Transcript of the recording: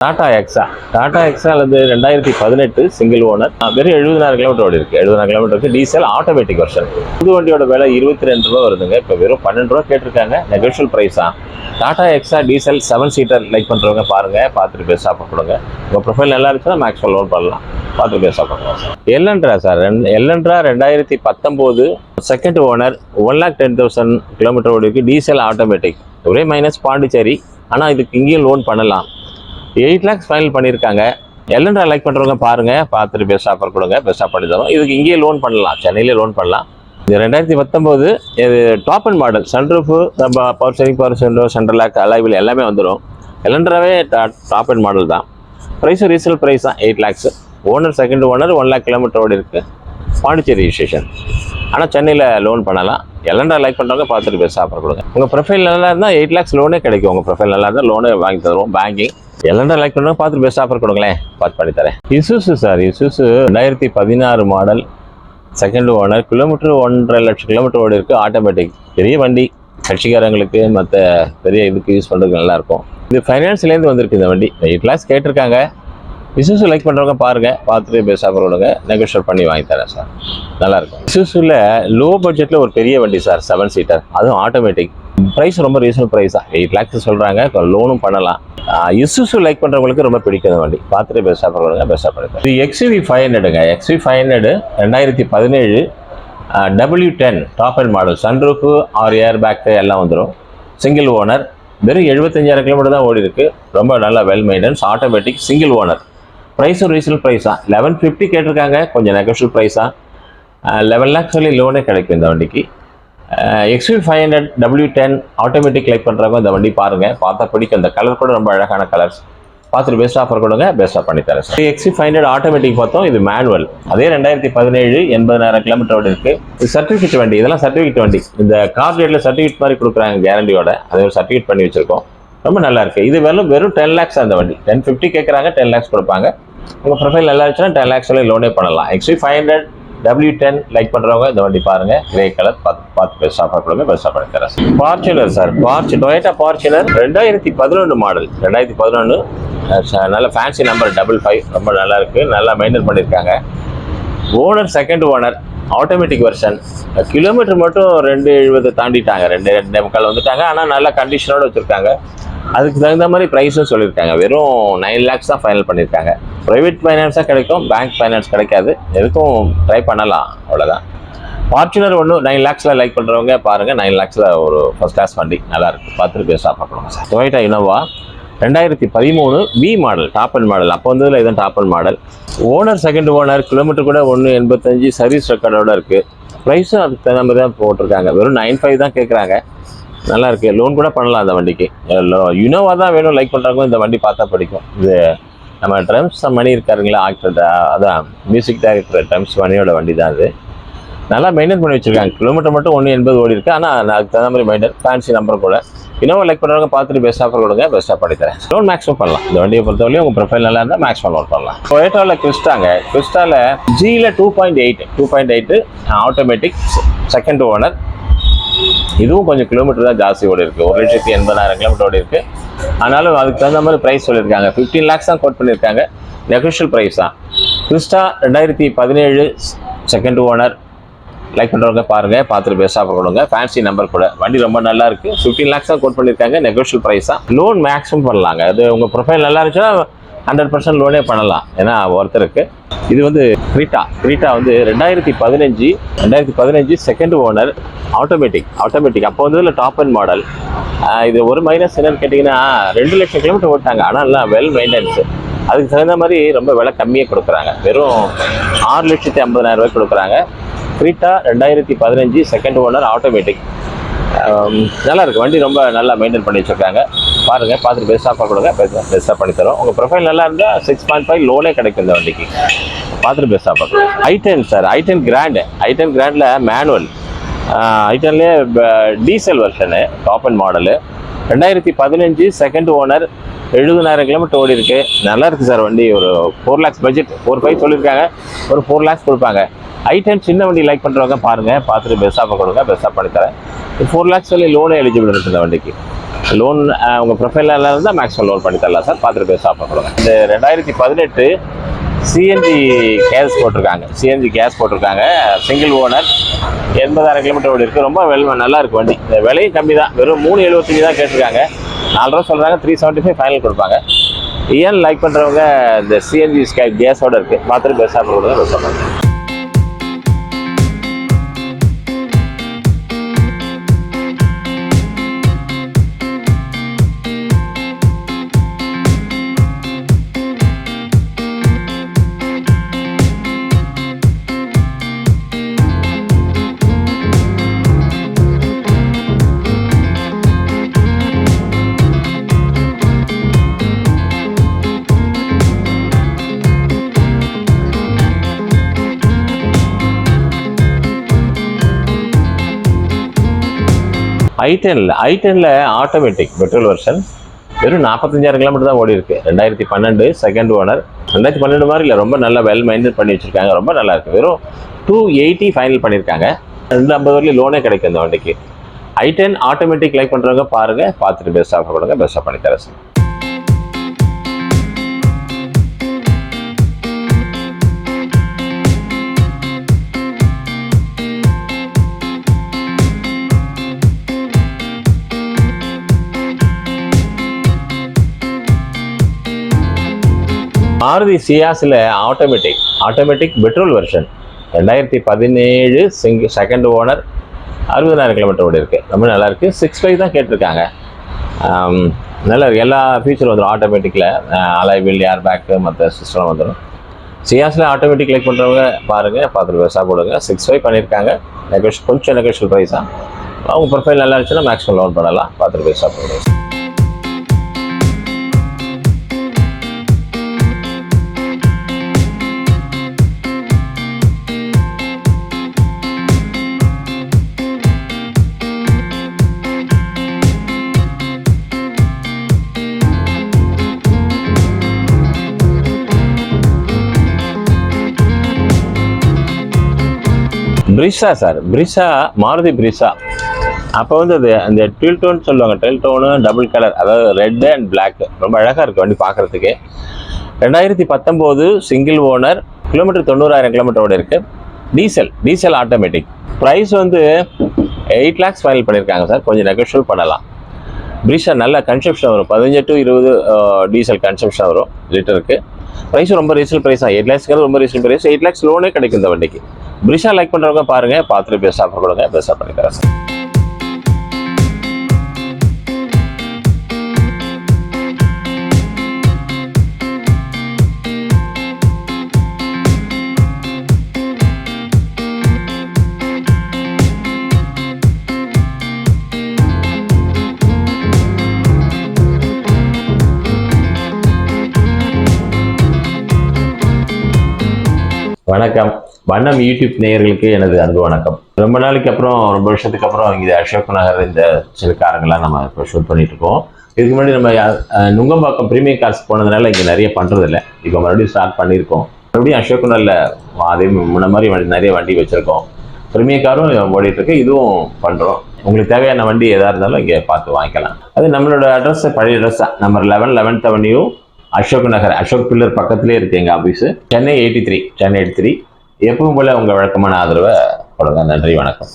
டாடா எக்ஸா அல்லது 2018 single owner, வெறும் 70,000 kilometre ஓடி இருக்கு. 70,000 கிலோமீட்டருக்கு டீசல் ஆட்டோமேட்டிக் வெர்ஷன். புது வண்டியோட விலை 22 ரூபா வருதுங்க. இப்போ வெறும் 12 ரூபா கேட்டிருக்காங்க. நெகோஷியல் ப்ரைஸா. டாடா எக்ஸா டீசல் 7 சீட்டர் லைக் பண்ணுறவங்க பாருங்க, பார்த்துட்டு பேசா கொடுங்க. உங்கள் ப்ரொஃபைல் நல்லா இருந்துச்சுன்னா மேக்ஸிமம் லோன் பண்ணலாம், பார்த்து பேசா பண்ணுவோம். எல்என்ட்ரா சார், எல்என்ட்ரா 2019 செகண்ட் ஓனர், 1,10,000 கிலோமீட்டர் ஓடி இருக்கு. டீசல் ஆட்டோமேட்டிக், ஒரே மைனஸ் பாண்டிச்சேரி. ஆனால் இதுக்கு இங்கேயும் லோன் பண்ணலாம். 8 lakhs ஃபைனல் பண்ணியிருக்காங்க. எல்என்ட்ரா லைக் பண்ணுறவங்க பாருங்கள், பார்த்துட்டு பெஸ்ட் ஆஃபர் கொடுங்க, பெஸ்ட்டாக பண்ணி தரோம். இதுக்கு இங்கேயே லோன் பண்ணலாம், சென்னையிலே லோன் பண்ணலாம். இது 2019 இது டாப் அண்ட் மாடல், சன்ரூஃபு, நம்ம power steering, power window, central lock, alloy wheel எல்லாமே வந்துடும். எல்என்ட்ராவே டாப் அண்ட் மாடல் தான். ப்ரைஸும் ரீசேல் ப்ரைஸ் தான், 8 lakhs. Owner second owner, 1 lakh kilometre ஓடி இருக்குது. பாண்டிச்சேரி ரிஜிஸ்ட்ரேஷன். ஆனால் சென்னையில் லோன் பண்ணலாம். எல்என்ட்ரா லைக் பண்ணுறவங்க பார்த்துட்டு பெஸ்ட் ஆஃபர் கொடுங்க. உங்கள் ப்ரொஃபைல் நல்லா இருந்தால் 8 lakhs லோனே கிடைக்கும். உங்கள் ப்ரொஃபைல் நல்லா இருந்தால் லோனே வாங்கி தருவோம். பேங்கிங் எல்என்ட்ரா லைக் பண்ணுறவங்க பார்த்துட்டு பெஸ்ட் ஆஃபர் கொடுங்களேன், பார்த்து பண்ணி தரேன். Isuzu sir, Isuzu 2016 model, second owner, kilometre 1.5 லட்சம் கிலோமீட்டர் ஓடி இருக்குது. ஆட்டோமேட்டிக், பெரிய வண்டி, கட்சிக்காரங்களுக்கு மற்ற பெரிய இதுக்கு யூஸ் பண்ணுறதுக்கு நல்லாயிருக்கும். இது ஃபைனான்ஸ்லேருந்து வந்திருக்கு இந்த வண்டி. 8 lakhs கேட்டிருக்காங்க. இசுசு லைக் பண்ணுறவங்க பாருங்கள், பார்த்துட்டு பெஸ்ட் ஆஃபர் கொடுங்க, நெகோஷியேட் பண்ணி வாங்கி தரேன் சார், நல்லாயிருக்கும். இசுசுவில் லோ பட்ஜெட்டில் ஒரு பெரிய வண்டி சார், 7 சீட்டர், அதுவும் ஆட்டோமேட்டிக். ப்ரைஸ் ரொம்ப ரீசனபிள் ப்ரைஸ் தான், 8 lakhs சொல்கிறாங்க. இப்போ லோனும் பண்ணலாம். இசுசு லைக் பண்ணுறவங்களுக்கு ரொம்ப பிடிக்கும் வண்டி, பார்த்துட்டு பெஸ்ட் ஆஃபர் கொடுங்க, பெஸ்ட்டாக பண்ணுங்க. இது XUV 500ங்க. XUV 500 2017 W10 top and model, sunroof, 6 air bag எல்லாம் வந்துடும். சிங்கிள் ஓனர், வெறும் 75,000 கிலோமீட்டர் தான் ஓடி இருக்குது. ரொம்ப நல்லா well maintenance, automatic, single owner. ப்ரைஸும் ரீசனபிள் ப்ரைஸ் தான், 1150 கேட்டிருக்காங்க. கொஞ்சம் நெகோஷியல் ப்ரைஸாக 11 lakhs சொல்லி லோனே கிடைக்கும் இந்த வண்டிக்கு. XUV 500 W10 ஆட்டோமேட்டிக் லைக் பண்ணுறவங்க இந்த வண்டி பாருங்கள், பார்த்தா பிடிக்கும். இந்த கலர் கூட ரொம்ப அழகான கலர்ஸ், பார்த்துட்டு பெஸ்ட் ஆஃபர் கொடுங்க, பெஸ்ட்டாக பண்ணித்தரேன் சார். XUV 500 ஆட்டோமேட்டிக் பார்த்தோம், இது மேனுவல். அதே 2017 80,000 கிலோமீட்டர் ஓடி இருக்குது. இது சர்டிஃபிகேட் வண்டி, இதெல்லாம் சர்டிஃபிகேட் வண்டி. இந்த கார் ரேட்டில் சர்டிஃபிகேட் மாதிரி கொடுக்குறாங்க கேரண்டியோட, அதை ஒரு சர்டிஃபிகேட் பண்ணி வச்சுருக்கோம். ரொம்ப நல்லா இருக்குது. இது வெறும் 10 lakhs அந்த வண்டி. 1050 கேட்குறாங்க, 10 lakhs கொடுப்பாங்க. உங்கள் ப்ரொஃபைல் நல்லா இருந்துச்சுன்னா 10 lakhs சொல்லி லோனே பண்ணலாம். XUV 500 W10 லைக் பண்ணுறவங்க இந்த வண்டி பாருங்கள், கிரே கலர், பார்த்து பெஸ்ட் ஆஃபர் கொடுங்க, பெஸ்ட்டாக பண்ணி தரேன். Fortuner sir, Toyota Fortuner 2011 model, 2011 நல்ல ஃபேன்சி நம்பர் 55, ரொம்ப நல்லா இருக்குது, நல்லா மெயின்டைன் பண்ணியிருக்காங்க. Owner second owner, automatic version. Kilometre மட்டும் 270 தாண்டிட்டாங்க, 2.5 வந்துட்டாங்க. ஆனால் நல்ல கண்டிஷனோடு வச்சுருக்காங்க. அதுக்கு தகுந்த மாதிரி ப்ரைஸும் சொல்லியிருக்காங்க. வெறும் 9 lakhs தான் ஃபைனல் பண்ணியிருக்காங்க. ப்ரைவேட் ஃபைனான்ஸாக கிடைக்கும், பேங்க் ஃபைனான்ஸ் கிடைக்காது. எதுக்கும் ட்ரை பண்ணலாம், அவ்வளோதான். ஃபார்ச்சுனர் 9 lakhsல லைக் பண்ணுறவங்க பாருங்கள், 9 lakhsல ஒரு ஃபர்ஸ்ட் கிளாஸ் வண்டி, நல்லாயிருக்கு, பார்த்துட்டு பேசா பார்க்கலாம் sir. Toyota Innova 2013 V model, top and model. அப்போ வந்ததில் இதுதான் top and model. Owner second owner, kilometre கூட 185, சர்வீஸ் ரெக்கார்டோட இருக்குது. ப்ரைஸும் அதுக்கு தகுந்த மாதிரி தான் போட்டிருக்காங்க. வெறும் 9.5 தான் கேட்குறாங்க. நல்லா இருக்குது, லோன் கூட பண்ணலாம் அந்த வண்டிக்கு. இனோவா தான் வேணும் லைக் பண்ணுறவங்க இந்த வண்டி பார்த்தா பிடிக்கும். இது நம்ம ட்ரம்ஸ் மணி இருக்காருங்களா, ஆக்டர், அதான் மியூசிக் டைரக்டர் ட்ரம்ஸ் மணியோட வண்டி தான் அது. நல்லா மெயின்டைன் பண்ணி வச்சுருக்காங்க. கிலோமீட்டர் மட்டும் 180 ஓடி இருக்குது. ஆனால் அதுக்கு தகுந்த மாதிரி மெயின்டைன், ஃபேன்சி நம்பர் கூட. இனோவா லைக் பண்ணுறவங்க பார்த்துட்டு பெஸ்ட் ஆஃபர் கொடுங்க, பெஸ்ட்டாக பண்ணி தரேன். லோன் மேக்ஸிமம் பண்ணலாம். இந்த வண்டியை பொறுத்தவரையும் உங்கள் ப்ரொஃபைல் நல்லா இருந்தால் மேக்ஸிமம் லோன் பண்ணலாம். டொயோட்டாவில் கிறிஸ்டாவில் Gல 2.8 ஆட்டோமேட்டிக், செகண்ட் ஓனர். இதுவும் கொஞ்சம் கிலோமீட்டர் தான் ஜாஸ்தி ஓடி இருக்குது, 1,80,000 கிலோமீட்டர் ஓடி இருக்குது. ஆனாலும் அதுக்கு தகுந்த மாதிரி ப்ரைஸ் சொல்லியிருக்காங்க. 15 lakhs தான் கோட் பண்ணியிருக்காங்க, நெகோஷியல் ப்ரைஸ் தான். கிறிஸ்டா 2017 செகண்ட் ஓனர், லைக் பண்ணுறவங்க பாருங்கள், பார்த்துட்டு பெஸ்ட் ஆஃபர் கொடுங்க, ஃபேன்சி நம்பர் கூட. வண்டி ரொம்ப நல்லா இருக்குது, 15 lakhs தான் கோட் பண்ணியிருக்காங்க, நெகோஷியல் ப்ரைஸ் தான். லோன் மேக்ஸிமம் பண்ணலாங்க. அது உங்கள் ப்ரொஃபைல் நல்லா இருந்துச்சுன்னா 100% லோனே பண்ணலாம், ஏன்னா ஒருத்தருக்கு. இது கிரீட்டா 2015 செகண்ட் ஓனர், ஆட்டோமேட்டிக். அப்போ வந்ததில் டாப் அண்ட் மாடல். இது ஒரு மைனஸ் என்னன்னு கேட்டிங்கன்னா 2 லட்சம் கிலோமீட்டர் ஓட்டாங்க. ஆனால் எல்லாம் வெல் மெயின்டெனன்ஸு. அதுக்கு தகுந்த மாதிரி ரொம்ப விலை கம்மியாக கொடுக்குறாங்க. வெறும் 6,50,000 கொடுக்குறாங்க. கிரீட்டா 2015 செகண்ட் ஓனர், ஆட்டோமேட்டிக். நல்லா இருக்குது வண்டி, ரொம்ப நல்லா மெயின்டைன் பண்ணி வச்சுருக்காங்க. பாருங்கள், பார்த்துட்டு பெஸ்ட் ஆஃபர் கொடுங்க, பெஸ்ட்டாக பண்ணி தரோம். உங்கள் ப்ரொஃபைல் நல்லா இருந்தால் 6.5 லோனே கிடைக்கும் இந்த வண்டிக்கு, பார்த்துட்டு best offer. i10 sir, i10 கிராண்டில் மேனுவல். i10லேயே diesel version, top and model. 2015 second owner, 70,000 kilometre ஓடி இருக்குது. நல்லா இருக்குது சார் வண்டி. ஒரு 4 lakhs பட்ஜெட், 4.5 சொல்லியிருக்காங்க, ஒரு 4 lakhs கொடுப்பாங்க. i10 சின்ன வண்டி லைக் பண்ணுறவங்க பாருங்கள், பார்த்துட்டு பெஸ்ட் ஆஃபர் கொடுங்க, பெஸ்ட்டாக பண்ணித்தரேன். 4 lakhs சொல்லி லோனே எலிஜிபிள் இருக்குது இந்த வண்டிக்கு. லோன் உங்கள் ப்ரொஃபைலில் இருந்தால் மேக்ஸிமம் லோன் பண்ணி தரலாம் சார். பார்த்துட்டு பேச சாப்பிடுங்க. இந்த 2018 சிஎன்ஜி கேஸ் போட்டிருக்காங்க. சிஎன்ஜி கேஸ் போட்டிருக்காங்க. சிங்கிள் ஓனர், 80,000 கிலோமீட்டர் ஓடி இருக்குது. ரொம்ப நல்லா இருக்குது வண்டி. இந்த விலையும் கம்மி தான், வெறும் 375 தான் கேட்டிருக்காங்க. 4 ரூபா சொல்கிறாங்க, 375 ஃபைனல் கொடுப்பாங்க. ஏன் லைக் பண்ணுறவங்க இந்த சிஎன்ஜி ஸ்கை கேஸோடு இருக்குது. பார்த்துட்டு பேச சாப்பிடுறது பேச பண்ணுங்க. i10ல ஆட்டோமேட்டிக் பெட்ரோல் வெர்ஷன் வெறும் 45,000 கிலோமீட்டர் தான் ஓடி இருக்கு. 2012 செகண்ட் ஓனர். 2012 மாதிரி இல்லை, ரொம்ப நல்லா வெல் மெயின்டைன் பண்ணி வச்சிருக்காங்க. ரொம்ப நல்லா இருக்கு. வெறும் 280 ஃபைனல் பண்ணியிருக்காங்க. 250 வரையும் லோனே கிடைக்கும் இந்த வண்டிக்கு. i10 ஆட்டோமேட்டிக் லைக் பண்ணுறவங்க பாருங்க, பார்த்துட்டு பெஸ்ட்டாக கொடுங்க, பெஸ்ட்டாக பண்ணி தரேன் சார். மாருதி சியாஸில் automatic petrol version 2017 second owner, 60,000 kilometre ஓடி இருக்குது. ரொம்ப நல்லாயிருக்கு. 6.5 தான் கேட்டிருக்காங்க. நல்லா இருக்குது. எல்லா ஃபீச்சரும் வந்துடும் ஆட்டோமேட்டிக்கில். அலாய் வீல், ஏர் பேக்கு, மற்ற சிஸ்டம் வந்துடும். சியாஸில் ஆட்டோமேட்டிக் லைக் பண்ணுறவங்க பாருங்கள், பார்த்துட்டு பெருசாக போடுங்க. 6.5 பண்ணியிருக்காங்க. கொஞ்சம் நெகோஷியல் ப்ரைஸாக. அவங்க ப்ரொஃபைல் நல்லா இருந்துச்சுன்னா மேக்ஸிமம் லோன் பண்ணலாம். பார்த்துட்டு பெருசாக போடுங்க. பிரிஷா சார், மாருதி பிரிஷா. அப்போ வந்து அது அந்த டீல் சொல்லுவாங்க. டெயில் டோனு டபுள் கலர், அதாவது ரெட் அண்ட் பிளாக். ரொம்ப அழகாக இருக்குது வண்டி பார்க்குறதுக்கு. 2019 சிங்கிள் ஓனர், கிலோமீட்டர் 90,000 கிலோமீட்டரோட இருக்குது. Diesel automatic. ப்ரைஸ் வந்து 8 lakhs ஃபைனல் பண்ணியிருக்காங்க சார். கொஞ்சம் நெகோஷியல் பண்ணலாம். பிரிஷா நல்ல கன்சப்ஷன் வரும். 15 to 20 டீசல் கன்சப்ஷன் வரும் லிட்டருக்கு. ப்ரைஸும் ரொம்ப ரீசனல் ப்ரைஸ் தான். 8 lakhs ரொம்ப ரீசனல் ப்ரைஸ். 8 lakhs லோனே கிடைக்கும் இந்த வண்டிக்கு. பிரிஷா லைக் பண்ணுறவங்க பாருங்கள், பார்த்துட்டு பெஸ்ட்டாக கொடுங்க, பெஸ்ட்டாக பண்ணி தரேன் சார். வணக்கம். வண்ணம் யூடியூப் நேயர்களுக்கு எனது அன்பு வணக்கம். ரொம்ப நாளைக்கு அப்புறம், ரொம்ப வருஷத்துக்கு அப்புறம் இங்கே அசோக் நகர் இந்த சில காரங்கள்லாம் நம்ம இப்போ ஷூட் பண்ணிட்டு இருக்கோம். இதுக்கு முன்னாடி நம்ம நுங்கம்பாக்கம் ப்ரீமியம் கார்ஸ் போனதுனால இங்கே நிறைய பண்ணுறதில்ல. இப்போ மறுபடியும் ஸ்டார்ட் பண்ணியிருக்கோம். மறுபடியும் அசோக் நகரில் அதே முன்ன மாதிரி நிறைய வண்டி வச்சுருக்கோம். ப்ரீமியம் காரும் ஓடிட்டுருக்கு, இதுவும் பண்ணுறோம். உங்களுக்கு தேவையான வண்டி எதாக இருந்தாலும் இங்கே பார்த்து வாங்கிக்கலாம். அது நம்மளோட அட்ரஸ் பழைய அட்ரஸ் தான். Number 11 avenue, Ashok Nagar, Ashok pillar பக்கத்துலேயே இருக்குது எங்கள் ஆஃபீஸு. சென்னை 83. எப்பவும் போல உங்கள் வழக்கமான ஆதரவை கொடுங்க. நன்றி, வணக்கம்.